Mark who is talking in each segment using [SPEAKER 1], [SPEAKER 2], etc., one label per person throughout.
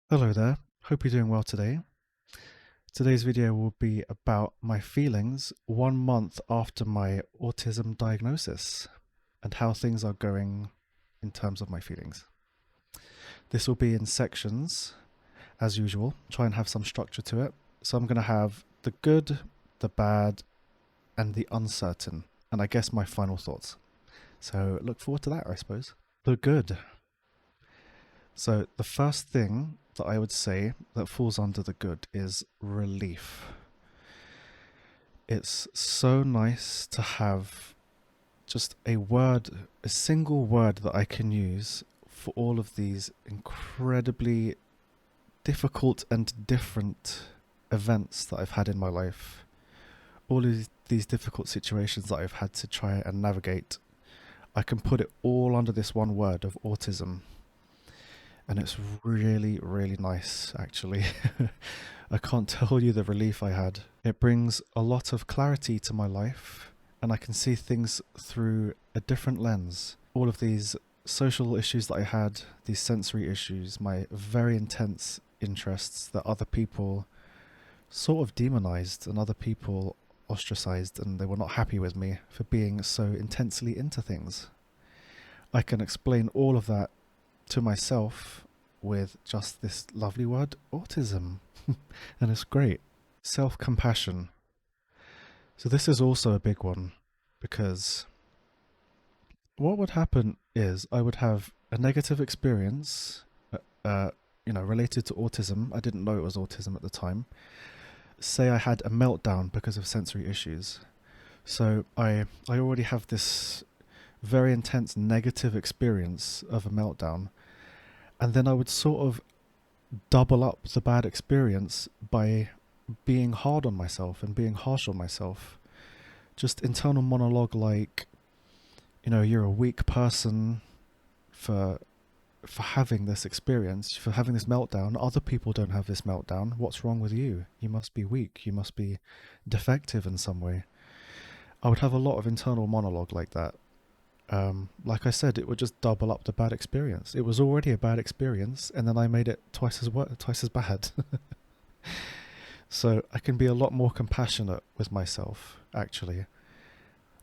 [SPEAKER 1] Hello there, hope you're doing well today. Today's video will be about my feelings 1 month after my autism diagnosis and how things are going in terms of my feelings. This will be in sections, as usual, try and have some structure to it. So I'm going to have the good, the bad, and the uncertain, and I guess my final thoughts. So look forward to that, I suppose. The good. So the first thing that I would say that falls under the good is relief. It's so nice to have just a word, a single word that I can use for all of these incredibly difficult and different events that I've had in my life. All of these difficult situations that I've had to try and navigate. I can put it all under this one word of autism. And it's really, really nice, actually. I can't tell you the relief I had. It brings a lot of clarity to my life, and I can see things through a different lens. All of these social issues that I had, these sensory issues, my very intense interests that other people sort of demonized and other people ostracized, and they were not happy with me for being so intensely into things. I can explain all of that to myself with just this lovely word, autism. And it's great. Self-compassion. So this is also a big one, because what would happen is I would have a negative experience, related to autism. I didn't know it was autism at the time. Say I had a meltdown because of sensory issues. So I already have this very intense negative experience of a meltdown. And then I would sort of double up the bad experience by being hard on myself and being harsh on myself. Just internal monologue like, you're a weak person for having this experience, for having this meltdown. Other people don't have this meltdown. What's wrong with you? You must be weak. You must be defective in some way. I would have a lot of internal monologue like that. Like I said, it would just double up the bad experience. It was already a bad experience, and then I made it twice as bad. So I can be a lot more compassionate with myself, actually.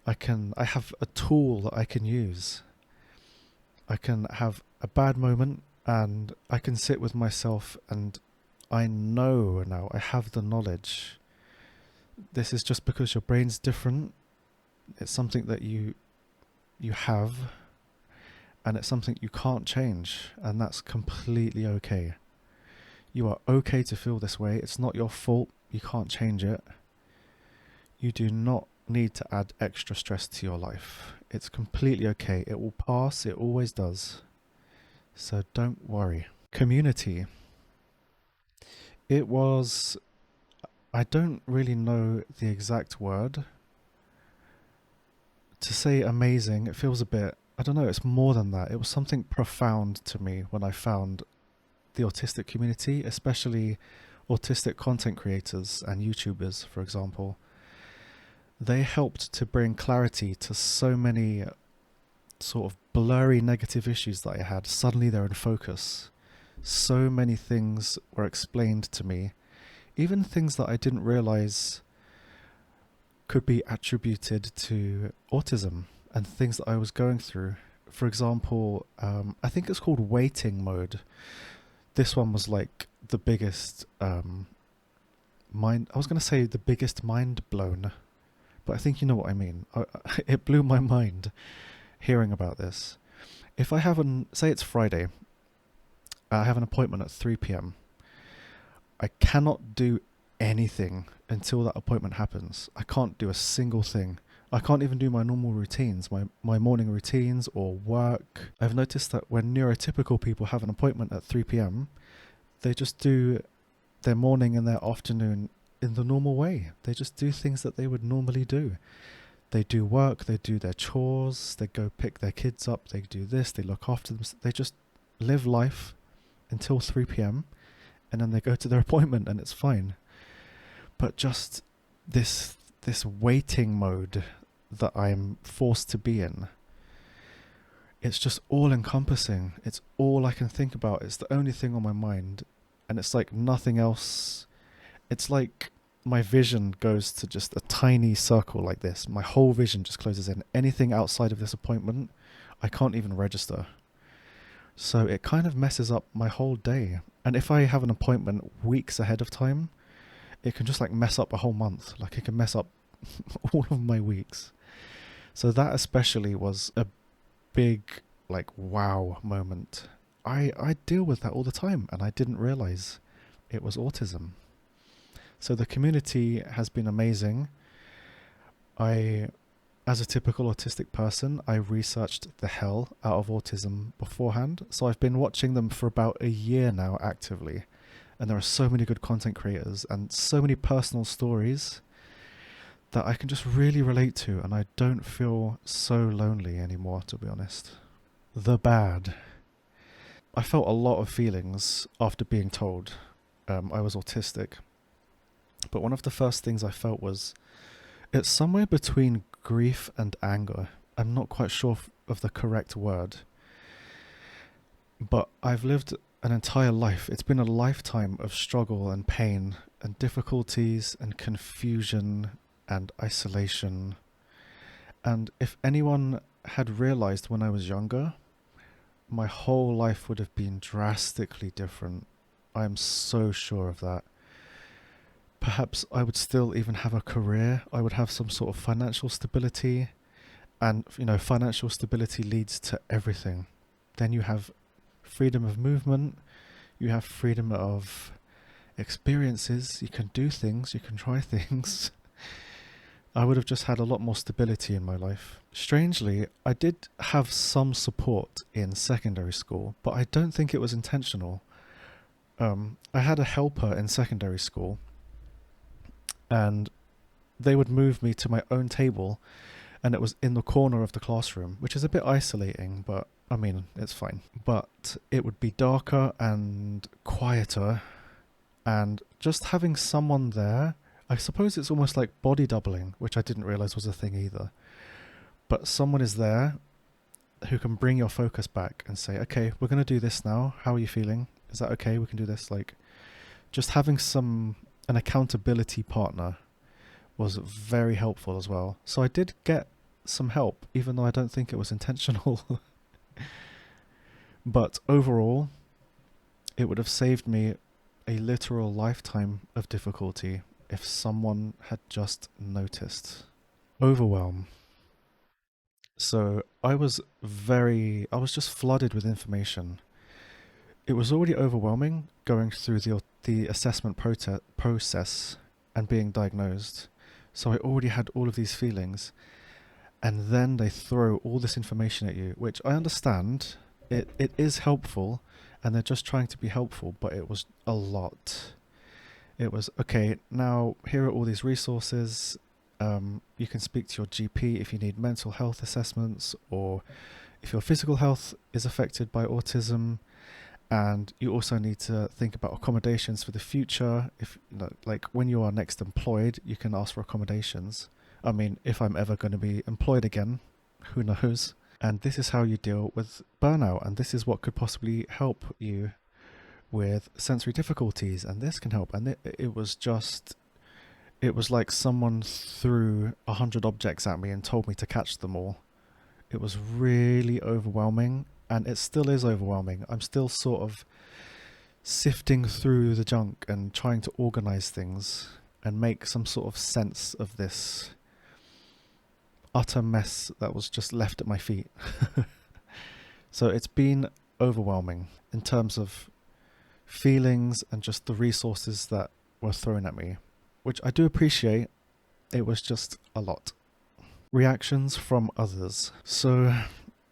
[SPEAKER 1] I have a tool that I can use. I can have a bad moment and I can sit with myself, and I know now, I have the knowledge. This is just because your brain's different. It's something that you have, and it's something you can't change, and that's completely okay. You are okay to feel this way. It's not your fault. You can't change it. You do not need to add extra stress to your life. It's completely okay. It will pass. It always does. So don't worry. Community. It was, I don't really know the exact word. To say amazing, it feels a bit, I don't know, it's more than that. It was something profound to me when I found the autistic community, especially autistic content creators and YouTubers, for example. They helped to bring clarity to so many sort of blurry negative issues that I had. Suddenly they're in focus. So many things were explained to me, even things that I didn't realize could be attributed to autism and things that I was going through. For example, I think it's called waiting mode. This one was like the biggest I was going to say the biggest mind blown, but I think you know what I mean. It blew my mind hearing about this. If I have say it's Friday, I have an appointment at 3 p.m. I cannot do anything until that appointment happens. I can't do a single thing. I can't even do my normal routines, my morning routines or work. I've noticed that when neurotypical people have an appointment at 3 p.m, they just do their morning and their afternoon in the normal way. They just do things that they would normally do. They do work, they do their chores, they go pick their kids up, they do this, they look after them. They just live life until 3 p.m, and then they go to their appointment and it's fine. But just this waiting mode that I'm forced to be in, it's just all encompassing. It's all I can think about. It's the only thing on my mind. and it's like nothing else. It's like my vision goes to just a tiny circle like this. My whole vision just closes in. Anything outside of this appointment, I can't even register. So it kind of messes up my whole day. And if I have an appointment weeks ahead of time, it can just like mess up a whole month. Like it can mess up all of my weeks. So that especially was a big like wow moment. I deal with that all the time and I didn't realize it was autism. So the community has been amazing. I, as a typical autistic person, I researched the hell out of autism beforehand. So I've been watching them for about a year now actively. And there are so many good content creators and so many personal stories that I can just really relate to, and I don't feel so lonely anymore, to be honest. The bad. I felt a lot of feelings after being told I was autistic. But one of the first things I felt was it's somewhere between grief and anger. I'm not quite sure of the correct word. But I've lived an entire life. It's been a lifetime of struggle and pain and difficulties and confusion and isolation. And if anyone had realized when I was younger, my whole life would have been drastically different. I'm so sure of that. Perhaps I would still even have a career. I would have some sort of financial stability. And, you know, financial stability leads to everything. Then you have freedom of movement. You have freedom of experiences. You can do things. You can try things. I would have just had a lot more stability in my life. Strangely, I did have some support in secondary school, but I don't think it was intentional. I had a helper in secondary school, and they would move me to my own table, and it was in the corner of the classroom, which is a bit isolating, but I mean, it's fine. But it would be darker and quieter, and just having someone there, I suppose it's almost like body doubling, which I didn't realize was a thing either. But someone is there who can bring your focus back and say, okay, we're going to do this now. How are you feeling? Is that okay? We can do this. Like, just having an accountability partner was very helpful as well. So I did get some help, even though I don't think it was intentional. But overall, it would have saved me a literal lifetime of difficulty if someone had just noticed. Overwhelm. So I was just flooded with information. It was already overwhelming going through the assessment process and being diagnosed. So I already had all of these feelings. And then they throw all this information at you, which I understand. It is helpful, and they're just trying to be helpful, but it was a lot. It was, okay, now here are all these resources. You can speak to your GP if you need mental health assessments, or if your physical health is affected by autism. And you also need to think about accommodations for the future. If, like, when you are next employed, you can ask for accommodations. I mean, if I'm ever going to be employed again, who knows? And this is how you deal with burnout, and this is what could possibly help you with sensory difficulties, and this can help. And it was like someone threw 100 objects at me and told me to catch them all. It was really overwhelming, and it still is overwhelming. I'm still sort of sifting through the junk and trying to organize things and make some sort of sense of this utter mess that was just left at my feet. So it's been overwhelming in terms of feelings and just the resources that were thrown at me, which I do appreciate. It was just a lot. Reactions from others. So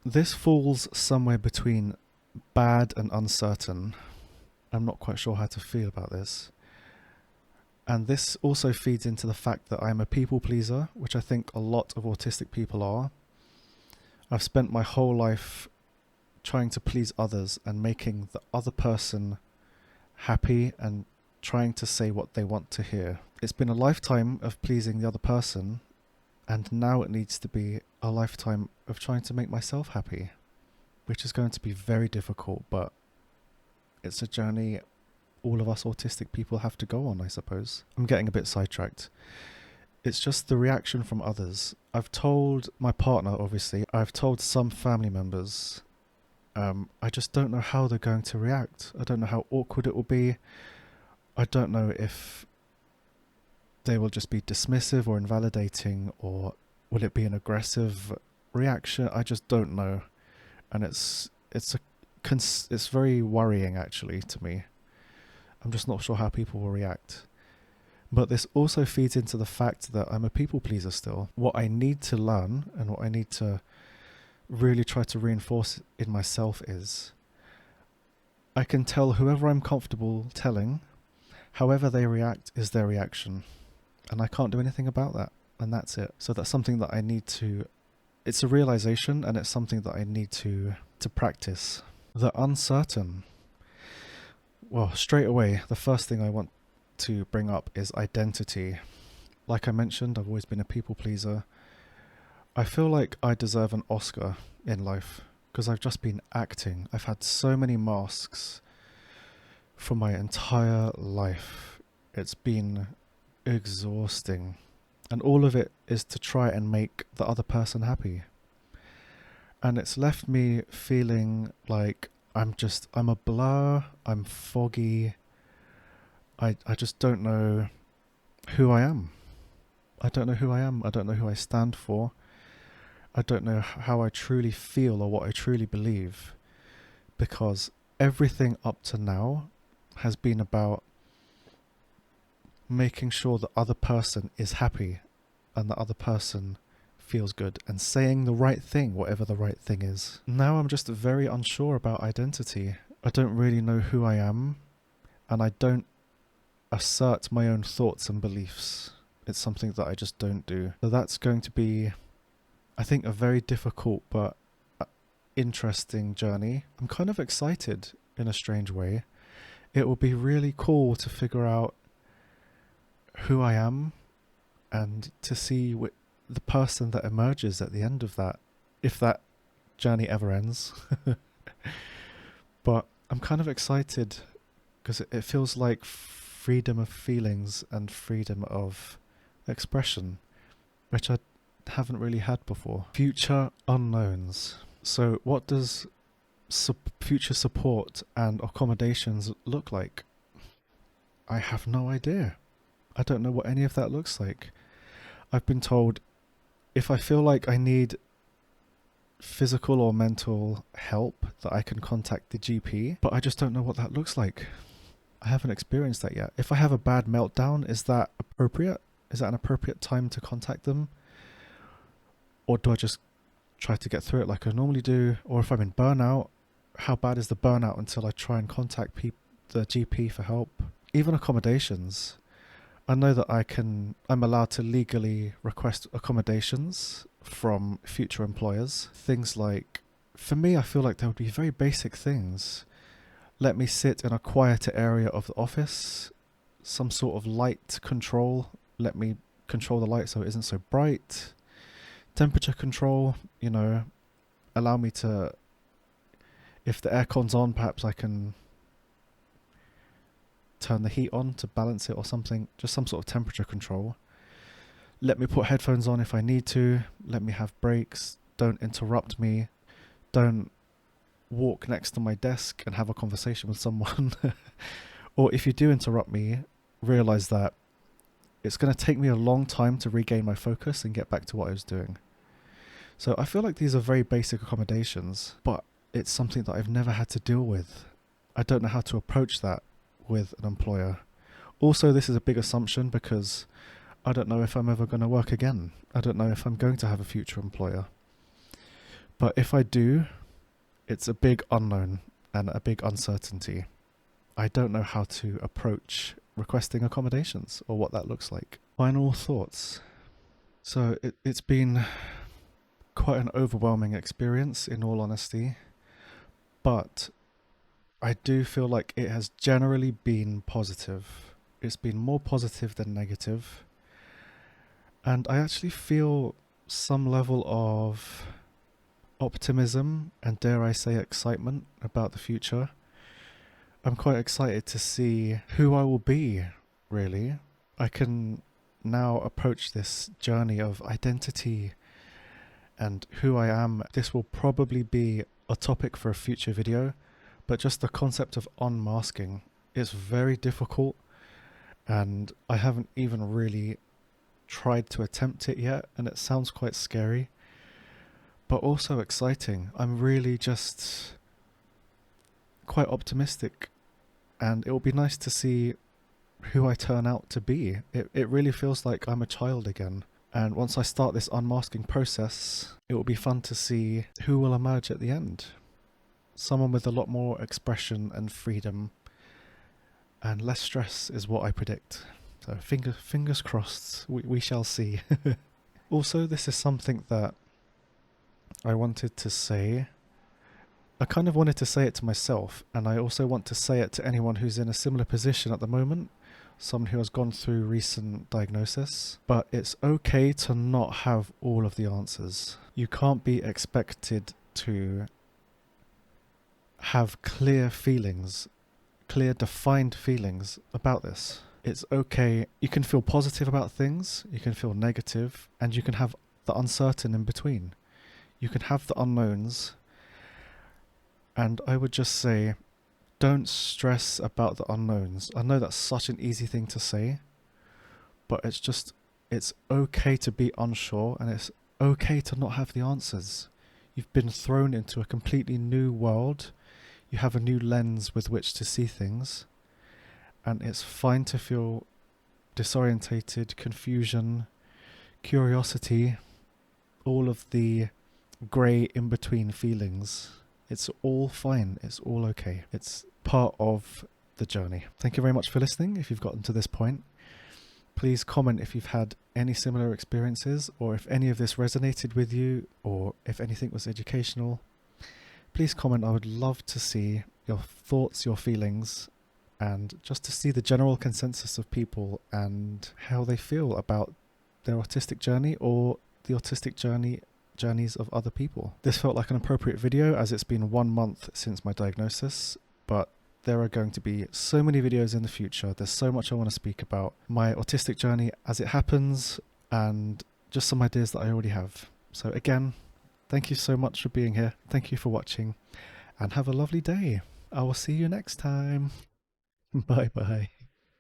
[SPEAKER 1] this falls somewhere between bad and uncertain. I'm not quite sure how to feel about this. And this also feeds into the fact that I'm a people pleaser, which I think a lot of autistic people are. I've spent my whole life trying to please others and making the other person happy and trying to say what they want to hear. It's been a lifetime of pleasing the other person, and now it needs to be a lifetime of trying to make myself happy, which is going to be very difficult, but it's a journey all of us autistic people have to go on, I suppose. I'm getting a bit sidetracked. It's just the reaction from others. I've told my partner, obviously. I've told some family members. I just don't know how they're going to react. I don't know how awkward it will be. I don't know if they will just be dismissive or invalidating, or will it be an aggressive reaction? I just don't know. And it's very worrying, actually, to me. I'm just not sure how people will react. But this also feeds into the fact that I'm a people pleaser still. What I need to learn and what I need to really try to reinforce in myself is I can tell whoever I'm comfortable telling, however they react is their reaction. And I can't do anything about that. And that's it. So that's something that I need to, it's a realization, and it's something that I need to practice. The uncertain. Well, straight away, the first thing I want to bring up is identity. Like I mentioned, I've always been a people pleaser. I feel like I deserve an Oscar in life because I've just been acting. I've had so many masks for my entire life. It's been exhausting. And all of it is to try and make the other person happy. And it's left me feeling like I'm a blur, I'm foggy. I just don't know who I am. I don't know who I am. I don't know who I stand for. I don't know how I truly feel or what I truly believe. Because everything up to now has been about making sure the other person is happy and the other person feels good and saying the right thing, whatever the right thing is. Now I'm just very unsure about identity. I don't really know who I am, and I don't assert my own thoughts and beliefs. It's something that I just don't do. So that's going to be, I think, a very difficult but interesting journey. I'm kind of excited in a strange way. It will be really cool to figure out who I am and to see the person that emerges at the end of that, if that journey ever ends. But I'm kind of excited because it feels like freedom of feelings and freedom of expression, which I haven't really had before. Future unknowns. So what does future support and accommodations look like? I have no idea. I don't know what any of that looks like. I've been told if I feel like I need physical or mental help that I can contact the GP, but I just don't know what that looks like. I haven't experienced that yet. If I have a bad meltdown, is that appropriate? Is that an appropriate time to contact them? Or do I just try to get through it like I normally do? Or if I'm in burnout, how bad is the burnout until I try and contact the GP for help? Even accommodations. I know that I'm allowed to legally request accommodations from future employers. Things like, for me, I feel like there would be very basic things. Let me sit in a quieter area of the office, some sort of light control. Let me control the light so it isn't so bright. Temperature control, allow me to, if the aircon's on, perhaps I can turn the heat on to balance it or something, just some sort of temperature control. Let me put headphones on if I need to. Let me have breaks. Don't interrupt me. Don't walk next to my desk and have a conversation with someone. Or if you do interrupt me, realize that it's going to take me a long time to regain my focus and get back to what I was doing. So I feel like these are very basic accommodations, but it's something that I've never had to deal with. I don't know how to approach that with an employer. Also, this is a big assumption because I don't know if I'm ever going to work again. I don't know if I'm going to have a future employer. But if I do, it's a big unknown and a big uncertainty. I don't know how to approach requesting accommodations or what that looks like. Final thoughts. So it's been quite an overwhelming experience, in all honesty, but I do feel like it has generally been positive. It's been more positive than negative. And I actually feel some level of optimism and, dare I say, excitement about the future. I'm quite excited to see who I will be, really. I can now approach this journey of identity and who I am. This will probably be a topic for a future video, but just the concept of unmasking is very difficult, and I haven't even really tried to attempt it yet, and it sounds quite scary, but also exciting. I'm really just quite optimistic, and it will be nice to see who I turn out to be. It really feels like I'm a child again. And once I start this unmasking process, it will be fun to see who will emerge at the end. Someone with a lot more expression and freedom and less stress is what I predict. So fingers crossed, we shall see. Also, this is something that I wanted to say. I kind of wanted to say it to myself, and I also want to say it to anyone who's in a similar position at the moment, someone who has gone through recent diagnosis. But it's okay to not have all of the answers. You can't be expected to have clear feelings, clear defined feelings about this. It's okay. You can feel positive about things, you can feel negative, and you can have the uncertain in between. You can have the unknowns, and I would just say, don't stress about the unknowns. I know that's such an easy thing to say, but it's okay to be unsure, and it's okay to not have the answers. You've been thrown into a completely new world. You have a new lens with which to see things, and it's fine to feel disorientated, confusion, curiosity, all of the grey in-between feelings. It's all fine. It's all okay. It's part of the journey. Thank you very much for listening. If you've gotten to this point, please comment if you've had any similar experiences, or if any of this resonated with you, or if anything was educational. Please comment. I would love to see your thoughts, your feelings, and just to see the general consensus of people and how they feel about their autistic journey or the autistic journeys of other people. This felt like an appropriate video as it's been 1 month since my diagnosis, but there are going to be so many videos in the future. There's so much I want to speak about my autistic journey as it happens, and just some ideas that I already have. So again, thank you so much for being here. Thank you for watching, and have a lovely day. I will see you next time. Bye bye.